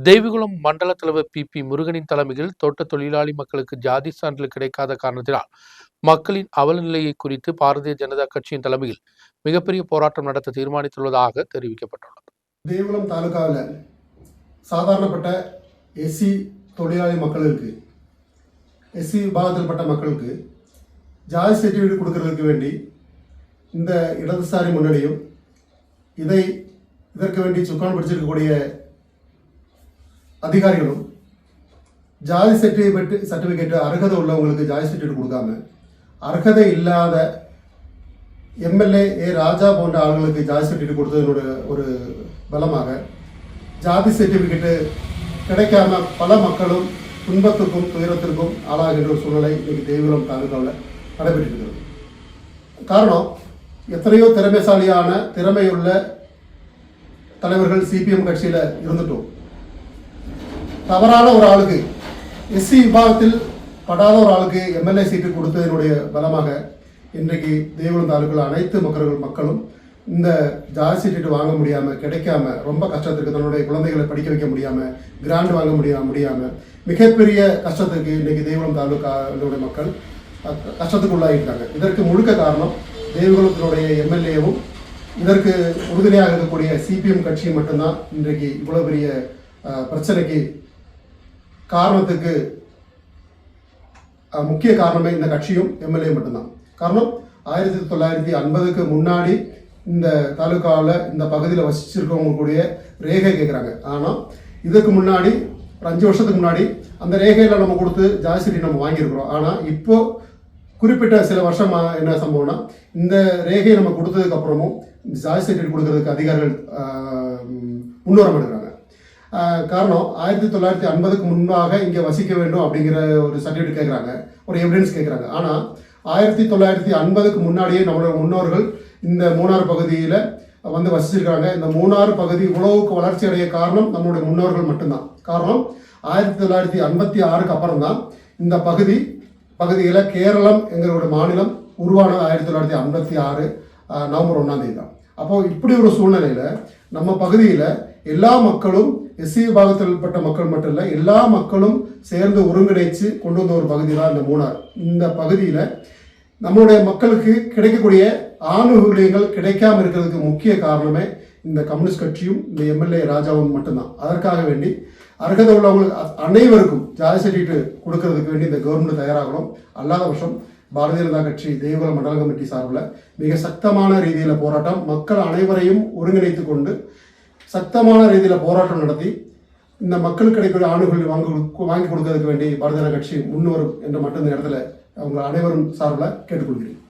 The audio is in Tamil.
தேவிகுளம் மண்டல தலைவர் பி முருகனின் தலைமையில் தோட்ட தொழிலாளி மக்களுக்கு ஜாதி சான்றிதழ் கிடைக்காத காரணத்தினால் மக்களின் அவல நிலையை குறித்து பாரதிய ஜனதா கட்சியின் தலைமையில் மிகப்பெரிய போராட்டம் நடத்த தீர்மானித்துள்ளதாக தெரிவிக்கப்பட்டுள்ளது. தேவிகுளம் தாலுகாவில் சாதாரணப்பட்ட எஸ்சி தொழிலாளி மக்களுக்கு, எஸ்சி விபாகத்தில்பட்ட மக்களுக்கு ஜாதி சர்டிஃபிகேட் கொடுக்கறதுக்கு வேண்டி இந்த இடதுசாரி முன்னணியும் இதற்கு வேண்டி சுக்கான் பிடிச்சிருக்கக்கூடிய அதிகாரிகளும் ஜாதி சர்டிஃபிகேட் அர்ஹதை உள்ளவங்களுக்கு ஜாதி சர்டிஃபிகேட் கொடுக்காம அர்ஹதை இல்லாத எம்எல்ஏ ராஜா போன்ற ஆளுங்களுக்கு ஜாதி சர்டிஃபிகேட் கொடுத்ததனோட ஒரு பலமாக ஜாதி சர்டிஃபிகேட்டு கிடைக்காம பல மக்களும் துன்பத்திற்கும் துயரத்திற்கும் ஆளாகின்ற ஒரு சூழ்நிலை இன்னைக்கு தேவிகுளம் தாலுகாவில் நடைபெற்று இருக்கிறது. காரணம், எத்தனையோ திறமையுள்ள தலைவர்கள் சிபிஎம் கட்சியில் இருந்துட்டோம். தவறான ஒரு ஆளுக்கு, எஸ்சி விபாகத்தில் படாத ஒரு ஆளுக்கு எம்எல்ஏ சீட்டு கொடுத்ததனுடைய பலமாக இன்றைக்கு தேவிகுளம் தாலுகாவில் அனைத்து மக்களும் இந்த ஜாதி சீட்டு வாங்க முடியாமல், கிடைக்காம ரொம்ப கஷ்டத்துக்கு, தன்னுடைய குழந்தைகளை படிக்க வைக்க முடியாமல், கிராண்ட் வாங்க முடியாமல் மிகப்பெரிய கஷ்டத்துக்கு இன்றைக்கி தேவிகுளம் தாலுகாவுடைய மக்கள் கஷ்டத்துக்கு உள்ளாகிட்டாங்க. இதற்கு முழுக்க காரணம் தேவிகுளத்தினுடைய எம்எல்ஏவும் இதற்கு உறுதுணையாக இருக்கக்கூடிய சிபிஎம் கட்சி மட்டும்தான். இன்றைக்கு இவ்வளோ பெரிய பிரச்சனைக்கு காரணத்துக்கு முக்கிய காரணமே இந்த கட்சியும் எம்எல்ஏ மட்டும்தான். காரணம், 1950க்கு முன்னாடி இந்த தாலுகாவில் இந்த பகுதியில் வசிச்சிருக்கவங்க கூடிய ரேகை கேட்குறாங்க. ஆனால் இதுக்கு முன்னாடி ஒரு 5 வருஷத்துக்கு முன்னாடி அந்த ரேகையில் நம்ம கொடுத்து ஜாதி சர்டிஃபிகேட் நம்ம வாங்கியிருக்கிறோம். ஆனால் இப்போ குறிப்பிட்ட சில வருஷம் என்ன சம்பவம்னா, இந்த ரேகையை நம்ம கொடுத்ததுக்கப்புறமும் ஜாதி சர்டிஃபிகேட் கொடுக்கறதுக்கு அதிகாரிகள் முன்வரம் எடுக்கிறாங்க. காரணம், 1950க்கு முன்பாக இங்கே வசிக்க வேண்டும் அப்படிங்கிற ஒரு சர்டிஃபிகேட் கேட்குறாங்க, ஒரு எவிடன்ஸ் கேட்குறாங்க. ஆனால் 1950க்கு முன்னாடியே நம்மளோட முன்னோர்கள் இந்த மூணாறு பகுதியில் வந்து வசிச்சிருக்காங்க. இந்த மூணாறு பகுதி உழவுக்கு வளர்ச்சி அடைய காரணம் நம்மளுடைய முன்னோர்கள் மட்டும்தான். காரணம், 1956க்கு அப்புறம் தான் இந்த பகுதியில் கேரளம் என்கிற ஒரு மாநிலம் உருவானது 1956 நவம்பர் 1ஆம் தேதி தான். அப்போது இப்படி ஒரு சூழ்நிலையில் நம்ம பகுதியில் எல்லா மக்களும், எஸ்சி விபாகத்தில்பட்ட மக்கள் மட்டும் இல்லை, எல்லா மக்களும் சேர்ந்து ஒருங்கிணைச்சு கொண்டு வந்த ஒரு பகுதி தான் இந்த மூணார். இந்த பகுதியில் நம்மளுடைய மக்களுக்கு கிடைக்கக்கூடிய ஆணுகூலியங்கள் கிடைக்காம இருக்கிறதுக்கு முக்கிய காரணமே இந்த கம்யூனிஸ்ட் கட்சியும் இந்த எம்எல்ஏ ராஜாவும் மட்டும்தான். அதற்காக வேண்டி அர்ஹதை உள்ளவங்களுக்கு அனைவருக்கும் ஜாதி சர்டிஃபிகேட் கொடுக்கறதுக்கு வேண்டி இந்த கவர்மெண்ட் தயாராகணும். அல்லாத வருஷம் பாரதிய ஜனதா கட்சி தேவிகுளம் மண்டல கமிட்டி சார்பில் மிக சக்தமான ரீதியில் போராட்டம், மக்கள் அனைவரையும் ஒருங்கிணைத்து கொண்டு சக்தமான ரீதியில் போராட்டம் நடத்தி இந்த மக்களுக்கு கிடைக்கக்கூடிய ஆணுகள் வாங்கி கொடுக்கறதுக்கு வேண்டி பாரதிய ஜனதா கட்சி முன்வரும் என்று மட்டும் இந்த இடத்துல அவங்க அனைவரும் சார்பில் கேட்டுக்கொள்கிறேன்.